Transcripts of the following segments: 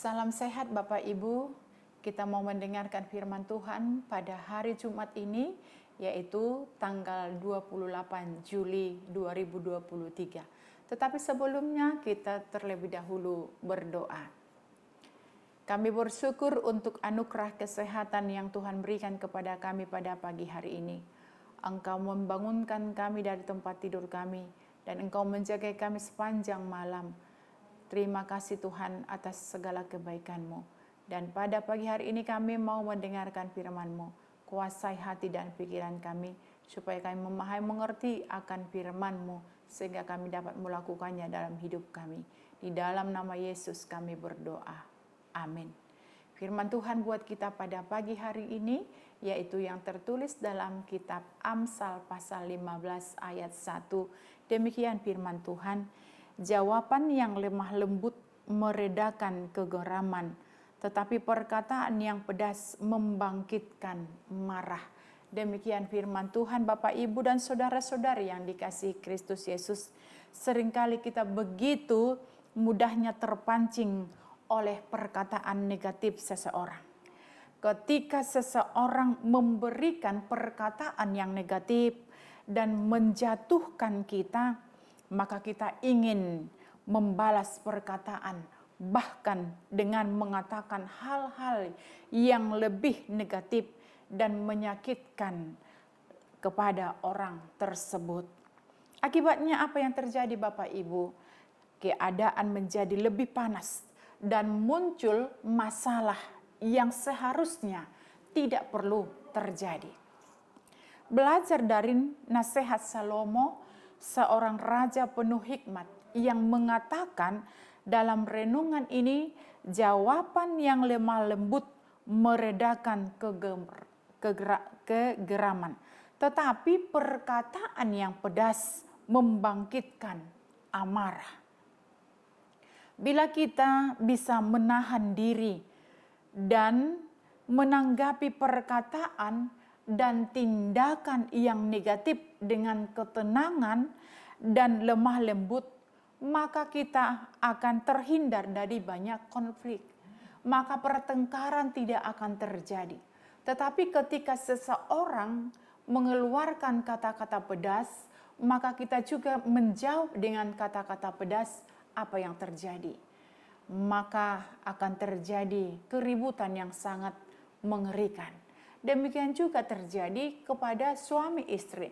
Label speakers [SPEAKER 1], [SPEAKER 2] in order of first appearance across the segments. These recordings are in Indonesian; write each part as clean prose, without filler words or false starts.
[SPEAKER 1] Salam sehat Bapak Ibu, kita mau mendengarkan firman Tuhan pada hari Jumat ini, yaitu tanggal 28 Juli 2023. Tetapi sebelumnya kita terlebih dahulu berdoa. Kami bersyukur untuk anugerah kesehatan yang Tuhan berikan kepada kami pada pagi hari ini. Engkau membangunkan kami dari tempat tidur kami, dan Engkau menjaga kami sepanjang malam. Terima kasih Tuhan atas segala kebaikan-Mu. Dan pada pagi hari ini kami mau mendengarkan firman-Mu. Kuasai hati dan pikiran kami, supaya kami memahami mengerti akan firman-Mu, sehingga kami dapat melakukannya dalam hidup kami. Di dalam nama Yesus kami berdoa. Amin. Firman Tuhan buat kita pada pagi hari ini, yaitu yang tertulis dalam kitab Amsal pasal 15 ayat 1. Demikian firman Tuhan. Jawaban yang lemah lembut meredakan kegeraman, tetapi perkataan yang pedas membangkitkan marah. Demikian firman Tuhan. Bapak, Ibu, dan saudara-saudari yang dikasihi Kristus Yesus, seringkali kita begitu mudahnya terpancing oleh perkataan negatif seseorang. Ketika seseorang memberikan perkataan yang negatif dan menjatuhkan kita, maka kita ingin membalas perkataan, bahkan dengan mengatakan hal-hal yang lebih negatif dan menyakitkan kepada orang tersebut. Akibatnya apa yang terjadi Bapak Ibu? Keadaan menjadi lebih panas dan muncul masalah yang seharusnya tidak perlu terjadi. Belajar dari nasihat Salomo, seorang raja penuh hikmat, yang mengatakan dalam renungan ini, jawaban yang lemah lembut meredakan kegeraman, tetapi perkataan yang pedas membangkitkan amarah. Bila kita bisa menahan diri dan menanggapi perkataan dan tindakan yang negatif dengan ketenangan dan lemah lembut, maka kita akan terhindar dari banyak konflik. Maka pertengkaran tidak akan terjadi. Tetapi ketika seseorang mengeluarkan kata-kata pedas, maka kita juga menjawab dengan kata-kata pedas. Apa yang terjadi? Maka akan terjadi keributan yang sangat mengerikan. Demikian juga terjadi kepada suami istri.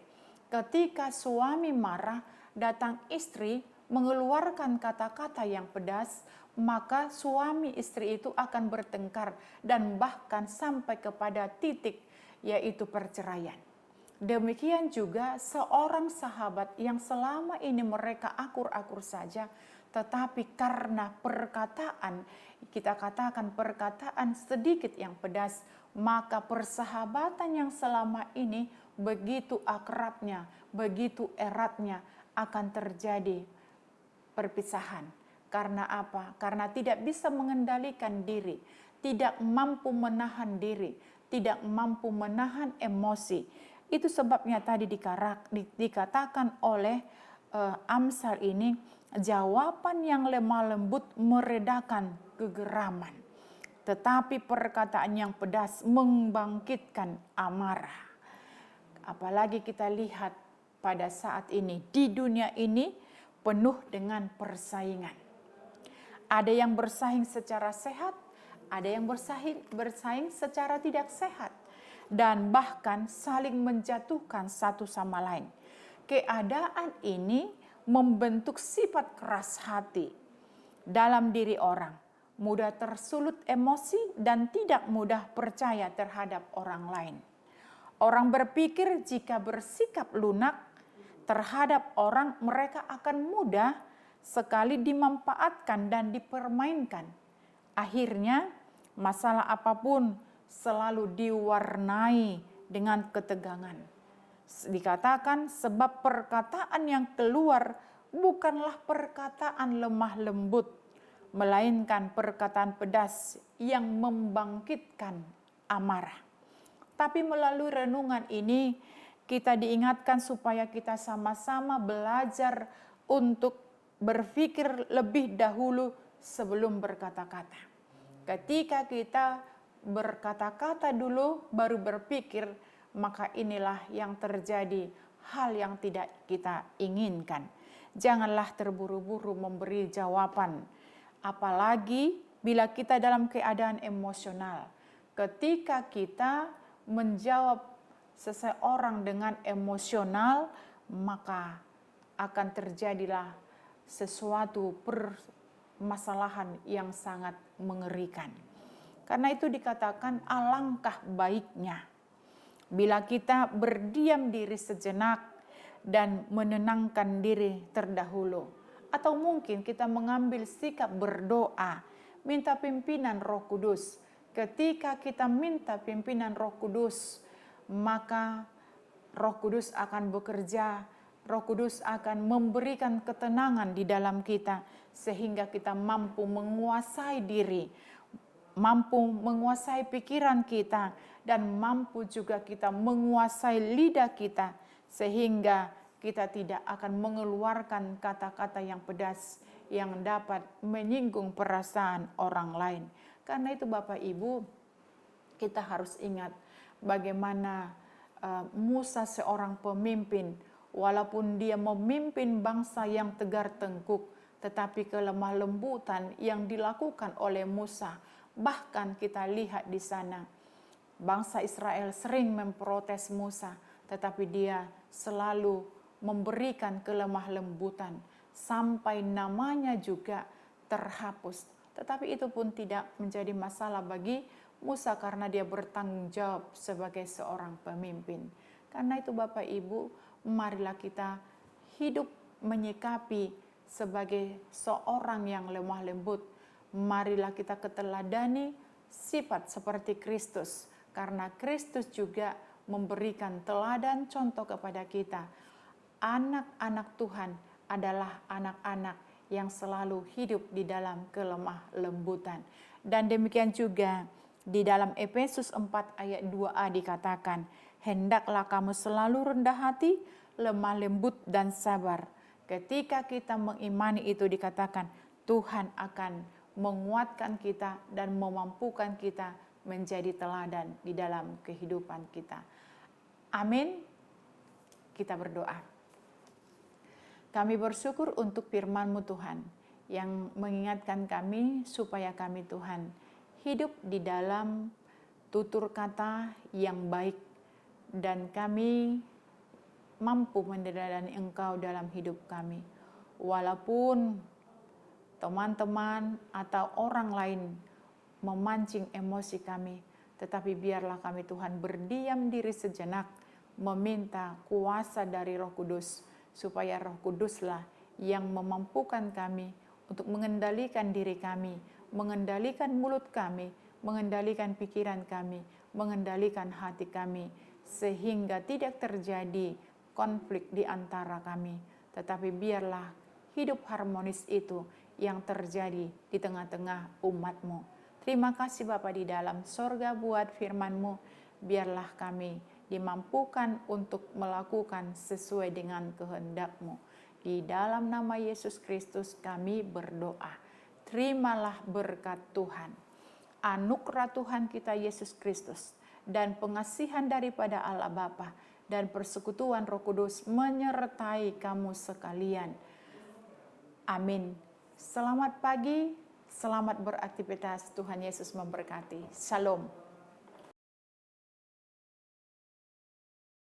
[SPEAKER 1] Ketika suami marah, datang istri mengeluarkan kata-kata yang pedas, maka suami istri itu akan bertengkar dan bahkan sampai kepada titik yaitu perceraian. Demikian juga seorang sahabat yang selama ini mereka akur-akur saja, tetapi karena perkataan, kita katakan perkataan sedikit yang pedas, maka persahabatan yang selama ini begitu akrabnya, begitu eratnya, akan terjadi perpisahan. Karena apa? Karena tidak bisa mengendalikan diri, tidak mampu menahan diri, tidak mampu menahan emosi. Itu sebabnya tadi dikatakan oleh Amsal ini, jawaban yang lemah lembut meredakan kegeraman, tetapi perkataan yang pedas membangkitkan amarah. Apalagi kita lihat pada saat ini, di dunia ini penuh dengan persaingan. Ada yang bersaing secara sehat, ada yang bersaing secara tidak sehat, dan bahkan saling menjatuhkan satu sama lain. Keadaan ini membentuk sifat keras hati dalam diri orang, mudah tersulut emosi dan tidak mudah percaya terhadap orang lain. Orang berpikir jika bersikap lunak terhadap orang, mereka akan mudah sekali dimanfaatkan dan dipermainkan. Akhirnya masalah apapun selalu diwarnai dengan ketegangan. Dikatakan sebab perkataan yang keluar bukanlah perkataan lemah lembut, melainkan perkataan pedas yang membangkitkan amarah. Tapi melalui renungan ini kita diingatkan supaya kita sama-sama belajar untuk berpikir lebih dahulu sebelum berkata-kata. Ketika kita berkata-kata dulu baru berpikir, maka inilah yang terjadi, hal yang tidak kita inginkan. Janganlah terburu-buru memberi jawaban, apalagi bila kita dalam keadaan emosional. Ketika kita menjawab seseorang dengan emosional, maka akan terjadilah sesuatu permasalahan yang sangat mengerikan. Karena itu dikatakan alangkah baiknya bila kita berdiam diri sejenak dan menenangkan diri terdahulu. Atau mungkin kita mengambil sikap berdoa, minta pimpinan Roh Kudus. Ketika kita minta pimpinan Roh Kudus, maka Roh Kudus akan bekerja, Roh Kudus akan memberikan ketenangan di dalam kita, sehingga kita mampu menguasai diri, mampu menguasai pikiran kita, dan mampu juga kita menguasai lidah kita, sehingga kita tidak akan mengeluarkan kata-kata yang pedas yang dapat menyinggung perasaan orang lain. Karena itu Bapak Ibu, kita harus ingat bagaimana Musa seorang pemimpin, walaupun dia memimpin bangsa yang tegar tengkuk, tetapi kelemah lembutan yang dilakukan oleh Musa. Bahkan kita lihat di sana, bangsa Israel sering memprotes Musa, tetapi dia selalu memberikan kelemah lembutan, sampai namanya juga terhapus. Tetapi itu pun tidak menjadi masalah bagi Musa karena dia bertanggung jawab sebagai seorang pemimpin. Karena itu Bapak Ibu, marilah kita hidup menyikapi sebagai seorang yang lemah lembut. Marilah kita keteladani sifat seperti Kristus, karena Kristus juga memberikan teladan contoh kepada kita. Anak-anak Tuhan adalah anak-anak yang selalu hidup di dalam kelemah lembutan. Dan demikian juga di dalam Efesus 4 ayat 2a dikatakan, hendaklah kamu selalu rendah hati, lemah lembut dan sabar. Ketika kita mengimani itu dikatakan, Tuhan akan menguatkan kita dan memampukan kita menjadi teladan di dalam kehidupan kita. Amin. Kita berdoa. Kami bersyukur untuk firman-Mu Tuhan, yang mengingatkan kami supaya kami Tuhan hidup di dalam tutur kata yang baik, dan kami mampu meneladani Engkau dalam hidup kami. Walaupun teman-teman atau orang lain memancing emosi kami, tetapi biarlah kami Tuhan berdiam diri sejenak, meminta kuasa dari Roh Kudus, supaya Roh Kuduslah yang memampukan kami untuk mengendalikan diri kami, mengendalikan mulut kami, mengendalikan pikiran kami, mengendalikan hati kami, sehingga tidak terjadi konflik di antara kami. Tetapi biarlah hidup harmonis itu yang terjadi di tengah-tengah umat-Mu. Terima kasih Bapa di dalam sorga buat firman-Mu. Biarlah kami dimampukan untuk melakukan sesuai dengan kehendak-Mu. Di dalam nama Yesus Kristus kami berdoa. Terimalah berkat Tuhan, anugerah Tuhan kita Yesus Kristus, dan pengasihan daripada Allah Bapa, dan persekutuan Roh Kudus menyertai kamu sekalian. Amin. Selamat pagi, selamat beraktivitas. Tuhan Yesus memberkati. Shalom.